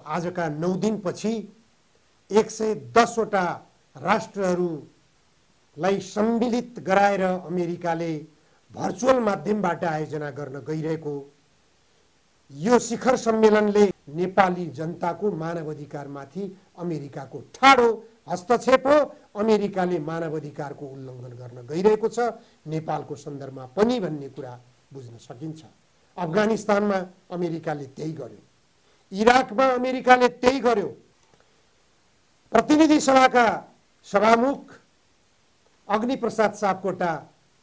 आजका 9 दिनपछि 110 वटा राष्ट्रहरूलाई सम्मिलित गराएर अमेरिकाले भर्चुअल माध्यमबाट आयोजना गर्न गइरहेको यो शिखर सम्मेलनले नेपाली जनताको मानवाधिकारमाथि अमेरिकाको ठाडो हस्तक्षेप हो। अमेरिकाले मानवाधिकारको उल्लङ्घन गर्न गइरहेको छ नेपालको सन्दर्भमा पनि भन्ने कुरा बुझ्न सकिन्छ। अफगानिस्तानमा अमेरिकाले त्यही गर्यो, इराकमा अमेरिकाले त्यही गर्यो। प्रतिनिधि सभाका सभामुख अग्निप्रसाद सापकोटा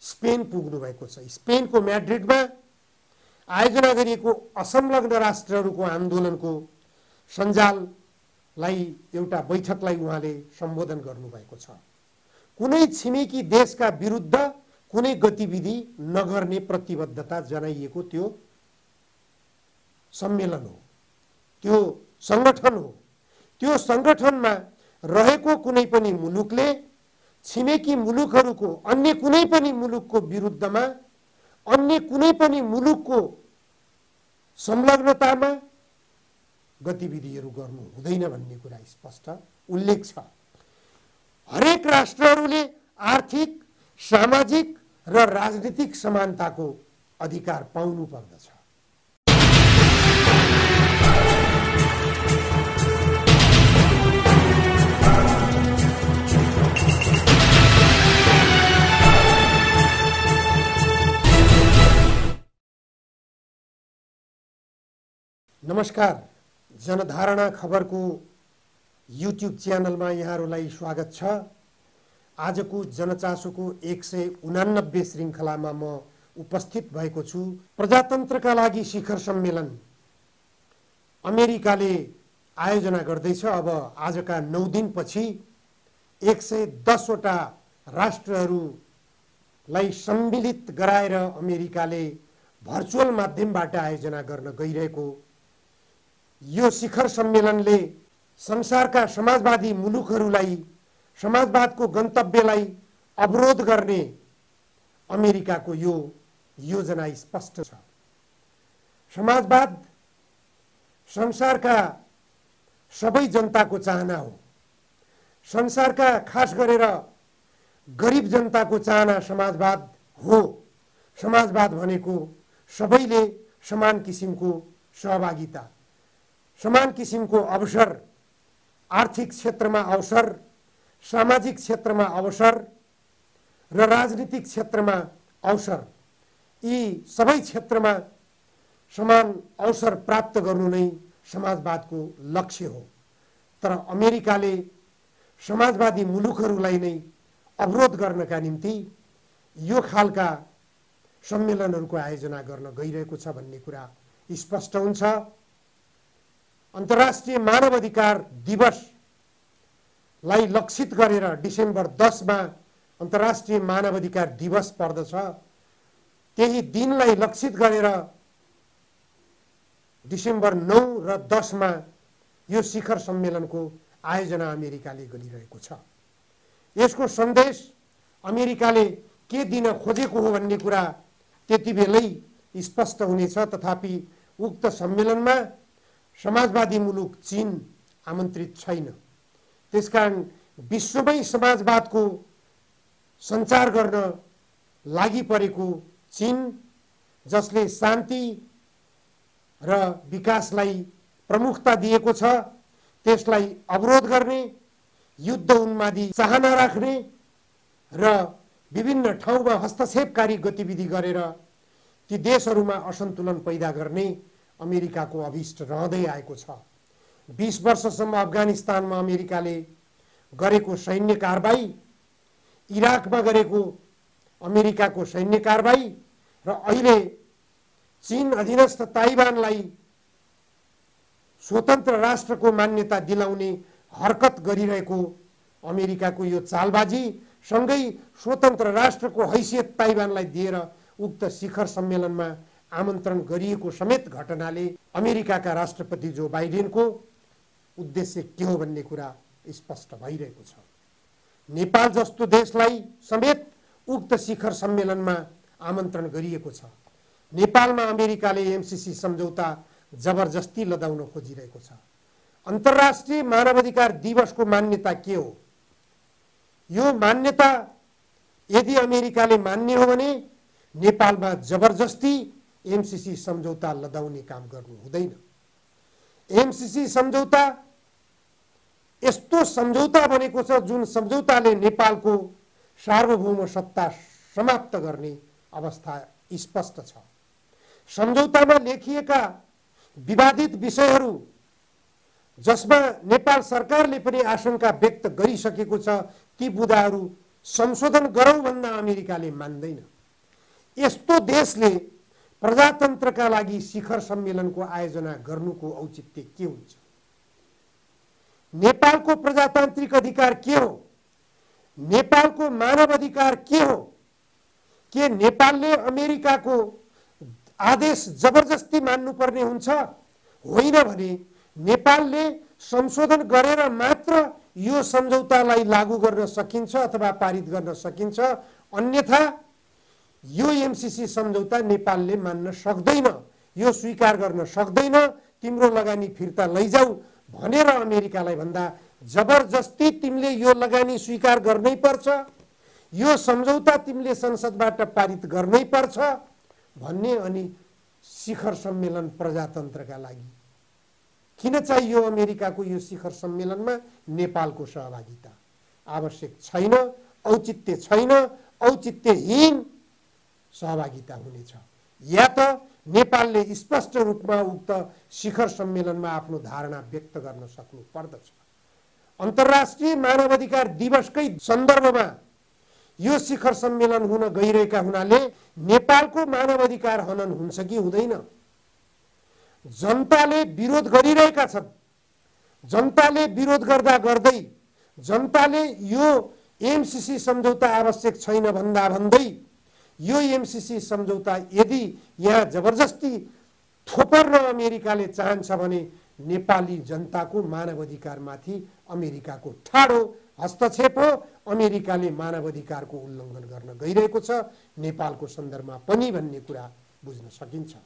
स्पेन पुग्नु भएको छ। स्पेनको म्याड्रिडमा आयोजना गरिएको असंलग्न राष्ट्रहरूको आन्दोलनको सञ्जाललाई एउटा बैठकलाई उहाँले सम्बोधन गर्नुभएको छ। कुनै छिमेकी देशका विरुद्ध कुनै गतिविधि नगर्ने प्रतिबद्धता जनाइएको त्यो सम्मेलन हो, त्यो संगठन हो। त्यो संगठनमा रहेको कुनै पनि मुलुकले छिमेकी मुलुकहरूको अन्य कुनै पनि मुलुकको विरुद्धमा अन्य कुनै पनि मुलुकको संलग्नतामा गतिविधिहरू गर्नु हुँदैन भन्ने कुरा स्पष्ट उल्लेख छ। हरेक राष्ट्रहरूले आर्थिक, सामाजिक र राजनीतिक समानताको अधिकार पाउनु पर्दछ। नमस्कार, जनधारणा खबरको युट्युब च्यानलमा यहाँहरूलाई स्वागत छ। आजको जनचासोको 189 श्रृङ्खलामा म उपस्थित भएको छु। प्रजातन्त्रका लागि शिखर सम्मेलन अमेरिकाले आयोजना गर्दैछ। अब आजका 9 दिनपछि 110 वटा राष्ट्रहरूलाई सम्मिलित गराएर अमेरिकाले भर्चुअल माध्यमबाट आयोजना गर्न गइरहेको यो शिखर सम्मेलनले संसारका समाजवादी मुलुकहरूलाई समाजवादको गन्तव्यलाई अवरोध गर्ने अमेरिकाको यो योजना स्पष्ट छ। समाजवाद संसारका सबै जनताको चाहना हो। संसारका खास गरेर गरिब जनताको चाहना समाजवाद हो। समाजवाद भनेको सबैले समान किसिमको सहभागिता, समान किसिमको अवसर, आर्थिक क्षेत्रमा अवसर, सामाजिक क्षेत्रमा अवसर र राजनीतिक क्षेत्रमा अवसर, यी सबै क्षेत्रमा समान अवसर प्राप्त गर्नु नै समाजवादको लक्ष्य हो। तर अमेरिकाले समाजवादी मुलुकहरूलाई नै अवरोध गर्नका निम्ति यो खालका सम्मेलनहरूको आयोजना गर्न गइरहेको छ भन्ने कुरा स्पष्ट हुन्छ। अन्तर्राष्ट्रिय मानव अधिकार दिवसलाई लक्षित गरेर डिसेम्बर 10 मा अन्तर्राष्ट्रिय मानव अधिकार दिवस पर्दछ। त्यही दिनलाई लक्षित गरेर डिसेम्बर 9 र 10 मा यो शिखर सम्मेलनको आयोजना अमेरिकाले गरिरहेको छ। यसको सन्देश अमेरिकाले के दिन खोजेको हो भन्ने कुरा त्यति बेलै स्पष्ट हुनेछ। तथापि उक्त सम्मेलनमा समाजवादी मुलुक चीन आमन्त्रित छैन। त्यसकारण विश्वमै समाजवादको सञ्चार गर्न लागि परेको चीन, जसले शान्ति र विकासलाई प्रमुखता दिएको छ, त्यसलाई अवरोध गर्ने, युद्ध उन्मादी चाहना राख्ने र विभिन्न ठाउँमा हस्तक्षेपकारी गतिविधि गरेर ती देशहरूमा असन्तुलन पैदा गर्ने अमेरिकाको अभिष्ट रहँदै आएको छ। 20 वर्षसम्म अफगानिस्तानमा अमेरिकाले गरेको सैन्य कारबाही, इराकमा गरेको अमेरिकाको सैन्य कारबाही र अहिले चीन अधीनस्थ ताइवानलाई स्वतन्त्र राष्ट्रको मान्यता दिलाउने हरकत गरिरहेको अमेरिकाको यो चालबाजी सँगै स्वतन्त्र राष्ट्रको हैसियत ताइवानलाई दिएर उक्त शिखर सम्मेलनमा आमन्त्रण गरिएको समेत घटनाले अमेरिकाका राष्ट्रपति जो बाइडेनको उद्देश्य के हो भन्ने कुरा स्पष्ट भइरहेको छ। नेपाल जस्तो देशलाई समेत उक्त शिखर सम्मेलनमा आमन्त्रण गरिएको छ। नेपालमा अमेरिकाले एमसीसी सम्झौता जबरजस्ती लदाउन खोजिरहेको छ। अन्तर्राष्ट्रिय मानवाधिकार दिवसको मान्यता के हो? यो मान्यता यदि अमेरिकाले मान्ने हो भने नेपालमा जबरजस्ती एमसीसी सम्झौता लदाउने काम गर्नु हुँदैन। एमसीसी सम्झौता यस्तो सम्झौता बनेको छ जुन सम्झौताले नेपालको सार्वभौम सत्ता समाप्त गर्ने अवस्था स्पष्ट छ। सम्झौतामा लेखिएका विवादित विषयहरू जसमा नेपाल सरकारले पनि आशंका व्यक्त गरिसकेको छ ती बुदाहरू संशोधन गरौँ भन्दा अमेरिकाले मान्दैन। यस्तो देशले प्रजातन्त्रका लागि शिखर सम्मेलनको आयोजना गर्नुको औचित्य के हुन्छ? नेपालको प्रजातान्त्रिक अधिकार के हो? नेपालको मानव अधिकार के हो? के नेपालले अमेरिकाको आदेश जबरजस्ती मान्नुपर्ने हुन्छ? होइन भने नेपालले संशोधन गरेर मात्र यो सम्झौतालाई लागू गर्न सकिन्छ अथवा पारित गर्न सकिन्छ। अन्यथा यो एमसीसी सम्झौता नेपालले मान्न सक्दैन, यो स्वीकार गर्न सक्दैन। तिम्रो लगानी फिर्ता लैजाऊ भनेर अमेरिकालाई भन्दा जबरजस्ती तिमीले यो लगानी स्वीकार गर्नै पर्छ, यो सम्झौता तिमीले संसदबाट पारित गर्नै पर्छ भन्ने। अनि शिखर सम्मेलन प्रजातन्त्रका लागि किन चाहियो? अमेरिकाको यो शिखर सम्मेलनमा नेपालको सहभागिता आवश्यक छैन, औचित्य छैन, औचित्यहीन सहभागिता हुनेछ। या त नेपालले स्पष्ट रूपमा उक्त शिखर सम्मेलनमा आफ्नो धारणा व्यक्त गर्न सक्नु पर्दछ। अन्तर्राष्ट्रिय मानवाधिकार दिवसकै सन्दर्भमा यो शिखर सम्मेलन हुन गइरहेका हुनाले नेपालको मानवाधिकार हनन हुन्छ कि हुँदैन? जनताले विरोध गरिरहेका छन्। जनताले विरोध गर्दा गर्दै जनताले यो एमसीसी सम्झौता आवश्यक छैन भन्दा भन्दै यो एमसीसी सम्झौता यदि यहाँ जबरजस्ती थोपर्न अमेरिकाले चाहन्छ भने नेपाली जनताको मानवाधिकारमाथि अमेरिकाको ठाडो हस्तक्षेप हो। अमेरिकाले मानवाधिकारको उल्लङ्घन गर्न गइरहेको छ नेपालको सन्दर्भमा पनि भन्ने कुरा बुझ्न सकिन्छ।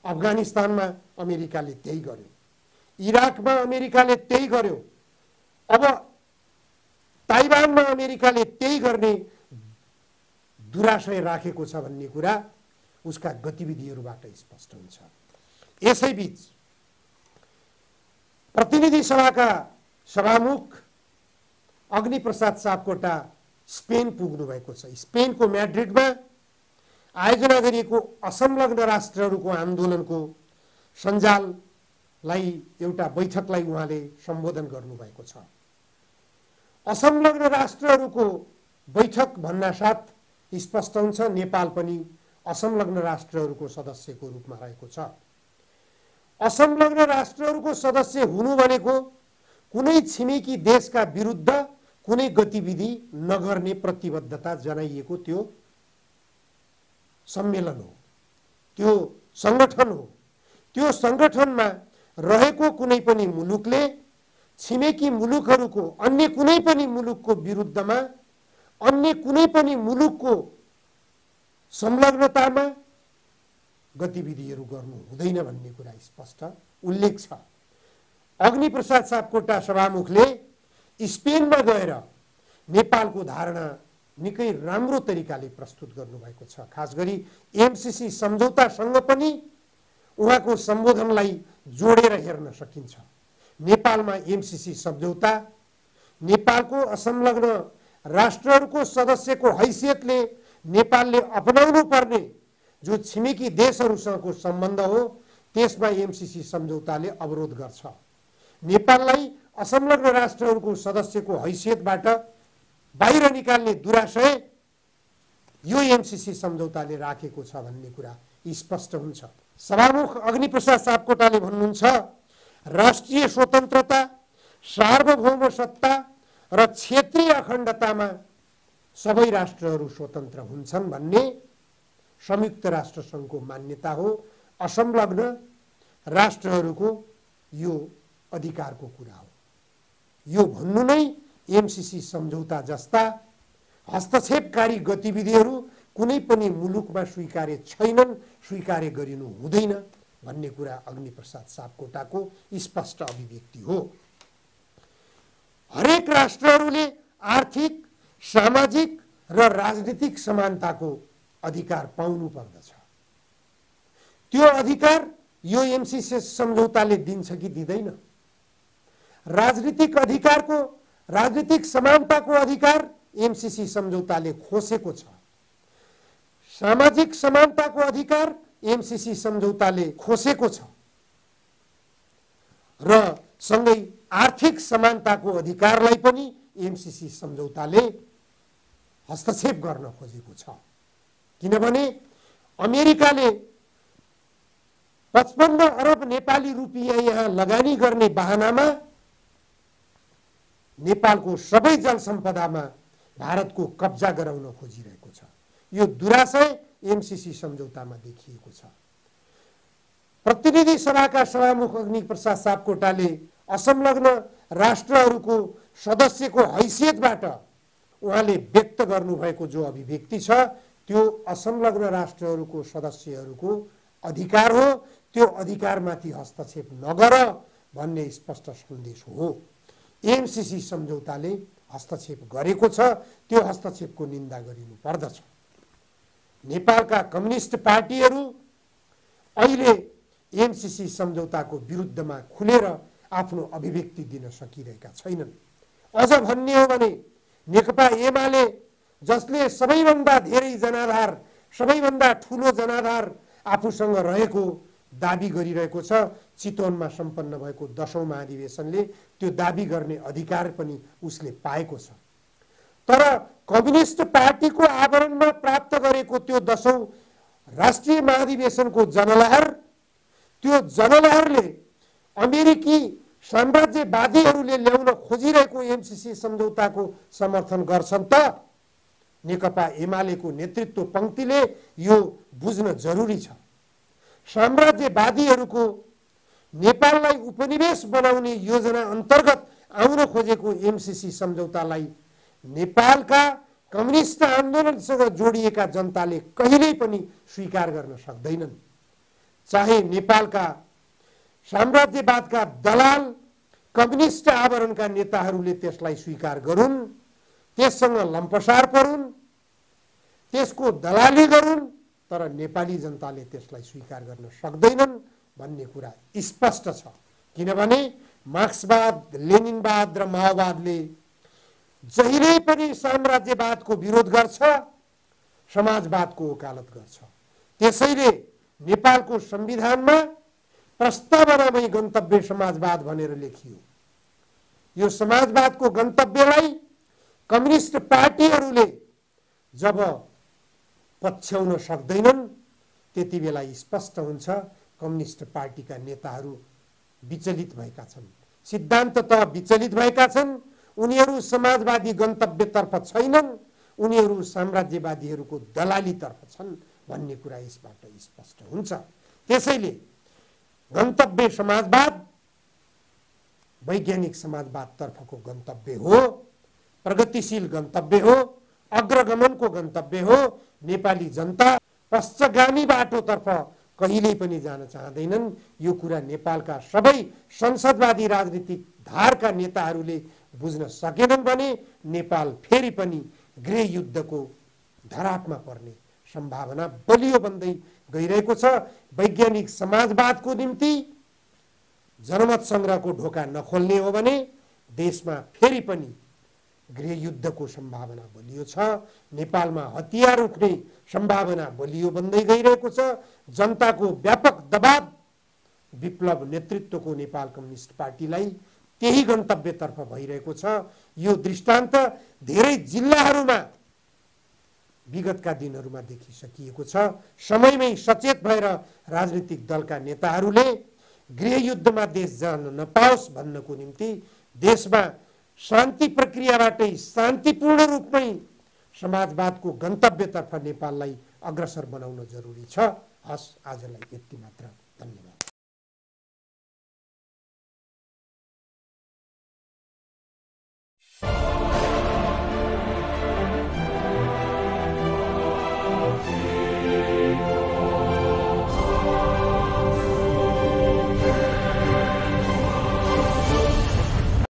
अफगानिस्तानमा अमेरिकाले त्यही गर्यो, इराकमा अमेरिकाले त्यही गर्यो, अब ताइवानमा अमेरिकाले त्यही गर्ने दुराशय राखेको छ भन्ने कुरा उसका गतिविधिहरूबाट स्पष्ट हुन्छ। यसैबीच प्रतिनिधि सभाका सभामुख अग्निप्रसाद सापकोटा स्पेन पुग्नु भएको छ। स्पेनको म्याड्रिडमा आयोजना गरिएको असंलग्न राष्ट्रहरूको आन्दोलनको सञ्जाललाई एउटा बैठकलाई उहाँले सम्बोधन गर्नुभएको छ। असंलग्न राष्ट्रहरूको बैठक भन्नासाथ स्पष्ट हुन्छ नेपाल पनि असंलग्न राष्ट्रहरूको सदस्यको रूपमा रहेको छ। असंलग्न राष्ट्रहरूको सदस्य हुनु भनेको कुनै छिमेकी देशका विरुद्ध कुनै गतिविधि नगर्ने प्रतिबद्धता जनाइएको त्यो सम्मेलन हो, त्यो संगठन हो। त्यो संगठनमा रहेको कुनै पनि मुलुकले छिमेकी मुलुकहरूको अन्य कुनै पनि मुलुकको विरुद्धमा अन्य कुनै पनि मुलुकको संलग्नतामा गतिविधिहरू गर्नु हुँदैन भन्ने कुरा स्पष्ट उल्लेख छ। अग्निप्रसाद सापकोटा सभामुखले स्पेनमा गएर नेपालको धारणा निकै राम्रो तरिकाले प्रस्तुत गर्नुभएको छ। खास गरी एमसीसी सम्झौतासँग पनि उहाँको सम्बोधनलाई जोडेर हेर्न सकिन्छ। नेपालमा एमसीसी सम्झौता नेपालको असंलग्न राष्ट्रहरूको सदस्यको हैसियतले नेपालले अपनाउनु पर्ने जो छिमेकी देशहरूसँगको सम्बन्ध हो त्यसमा एमसीसी सम्झौताले अवरोध गर्छ। नेपाललाई असंलग्न राष्ट्रहरूको सदस्यको हैसियतबाट बाहिर निकाल्ने दुराशय यो एमसीसी सम्झौताले राखेको छ भन्ने कुरा स्पष्ट हुन्छ। सभामुख अग्निप्रसाद सापकोटाले भन्नुहुन्छ राष्ट्रिय स्वतन्त्रता, सार्वभौम सत्ता र क्षेत्रीय अखण्डतामा सबै राष्ट्रहरू स्वतन्त्र हुन्छन् भन्ने संयुक्त राष्ट्र संघको मान्यता हो। असंलग्न राष्ट्रहरूको यो अधिकारको कुरा हो। यो भन्नु नै एमसीसी सम्झौता जस्ता हस्तक्षेपकारी गतिविधिहरू कुनै पनि मुलुकमा स्वीकार्य छैनन्, स्वीकार्य गरिनु हुँदैन भन्ने कुरा अग्निप्रसाद सापकोटाको स्पष्ट अभिव्यक्ति हो। सामाजिक र राजनीतिक समानताको अधिकार पाउनु पर्दछ। त्यो अधिकार यो एमसीसी सम्झौताले दिन्छ कि दिँदैन? राजनीतिक समानताको अधिकार एमसीसी सम्झौताले खोसेको छ। सामाजिक समानताको अधिकार एमसीसी सम्झौताले खोसेको छ र सँगै आर्थिक समानताको अधिकारलाई पनि एमसीसी सम्झौताले हस्तक्षेप गर्न खोजेको छ। किनभने अमेरिकाले 55 अरब नेपाली रुपियाँ यहाँ लगानी गर्ने बहानामा नेपालको सबै जल सम्पदामा भारतको कब्जा गराउन खोजिरहेको छ। यो दुराशय एमसीसी सम्झौतामा देखिएको छ। प्रतिनिधि सभाका सभामुख अग्निप्रसाद सापकोटाले असंलग्न राष्ट्रहरूको सदस्यको हैसियतबाट उहाँले व्यक्त गर्नुभएको जो अभिव्यक्ति छ त्यो असंलग्न राष्ट्रहरूको सदस्यहरूको अधिकार हो। त्यो अधिकारमाथि हस्तक्षेप नगर भन्ने स्पष्ट सन्देश हो। एमसीसी सम्झौताले हस्तक्षेप गरेको छ, त्यो हस्तक्षेपको निन्दा गरिनु पर्दछ। नेपालका कम्युनिस्ट पार्टीहरू अहिले एमसीसी सम्झौताको विरुद्धमा खुलेर आफ्नो अभिव्यक्ति दिन सकिरहेका छैनन्। अझ भन्ने हो भने नेकपा एमाले जसले सबैभन्दा धेरै जनाधार, सबैभन्दा ठूलो जनाधार आफूसँग रहेको दाबी गरिरहेको छ, चितवनमा सम्पन्न भएको 10औं महाधिवेशनले त्यो दाबी गर्ने अधिकार पनि उसले पाएको छ। तर कम्युनिस्ट पार्टीको आवरणमा प्राप्त गरेको त्यो 10औं राष्ट्रिय महाधिवेशनको जनलहर, त्यो जनलहरले अमेरिकी साम्राज्यवादीहरूले ल्याउन खोजिरहेको एमसीसी सम्झौताको समर्थन गर्छन् त? नेकपा एमालेको नेतृत्व पंक्तिले यो बुझ्न जरुरी छ। साम्राज्यवादीहरूको नेपाललाई उपनिवेश बनाउने योजना अन्तर्गत आउन खोजेको एमसीसी सम्झौतालाई नेपालका कम्युनिस्ट आन्दोलनसँग जोडिएका जनताले कहिल्यै पनि स्वीकार गर्न सक्दैनन्। चाहे नेपालका साम्राज्यवादका दलाल कम्युनिस्ट आवरणका नेताहरूले त्यसलाई स्वीकार गरून्, त्यससँग लम्पसार परून्, त्यसको दलाली गरून्, तर नेपाली जनताले त्यसलाई स्वीकार गर्न सक्दैनन् भन्ने कुरा स्पष्ट छ। किनभने मार्क्सवाद, लेनिनवाद र माओवादले जहिले पनि साम्राज्यवादको विरोध गर्छ, समाजवादको वकालत गर्छ। त्यसैले नेपालको संविधानमा प्रस्तावनामै गन्तव्य समाजवाद भनेर लेखियो। यो समाजवादको गन्तव्यलाई कम्युनिस्ट पार्टीहरूले जब पछ्याउन सक्दैनन् त्यति बेला स्पष्ट हुन्छ कम्युनिस्ट पार्टीका नेताहरू विचलित भएका छन्, सिद्धान्ततः विचलित भएका छन्। उनीहरू समाजवादी गन्तव्यतर्फ छैनन्, उनीहरू साम्राज्यवादीहरूको दलालीतर्फ छन् भन्ने कुरा यसबाट स्पष्ट हुन्छ। त्यसैले गन्तव्य समाजवाद वैज्ञानिक समाजवादतर्फको गन्तव्य हो, प्रगतिशील गन्तव्य हो, अग्रगमनको गन्तव्य हो। नेपाली जनता पश्चगामी बाटोतर्फ कहिल्यै पनि जान चाहँदैनन्। यो कुरा नेपालका सबै संसदवादी राजनीतिक धारका नेताहरूले बुझ्न सकेनन् भने नेपाल फेरि पनि गृह युद्धको धरापमा पर्ने सम्भावना बलियो बन्दै गइरहेको छ। वैज्ञानिक समाजवादको निम्ति जनमत संग्रहको ढोका नखोल्ने हो भने देशमा फेरि पनि गृह युद्धको सम्भावना बलियो छ। नेपालमा हतियार उठ्ने सम्भावना बलियो बन्दै गइरहेको छ। जनताको व्यापक दबाव विप्लव नेतृत्वको नेपाल कम्युनिस्ट पार्टीलाई त्यही गन्तव्यतर्फ भइरहेको छ। यो दृष्टान्त धेरै जिल्लाहरूमा विगतका दिनहरूमा देखिसकिएको छ। समयमै सचेत भएर राजनीतिक दलका नेताहरूले गृह युद्धमा देश जान नपाओस् भन्नको निम्ति देशमा शान्ति प्रक्रियाबाटै शान्तिपूर्ण रूपमै समाजवादको गन्तव्यतर्फ नेपाललाई अग्रसर बनाउन जरुरी छ। हस्, आजलाई यति मात्र। धन्यवाद।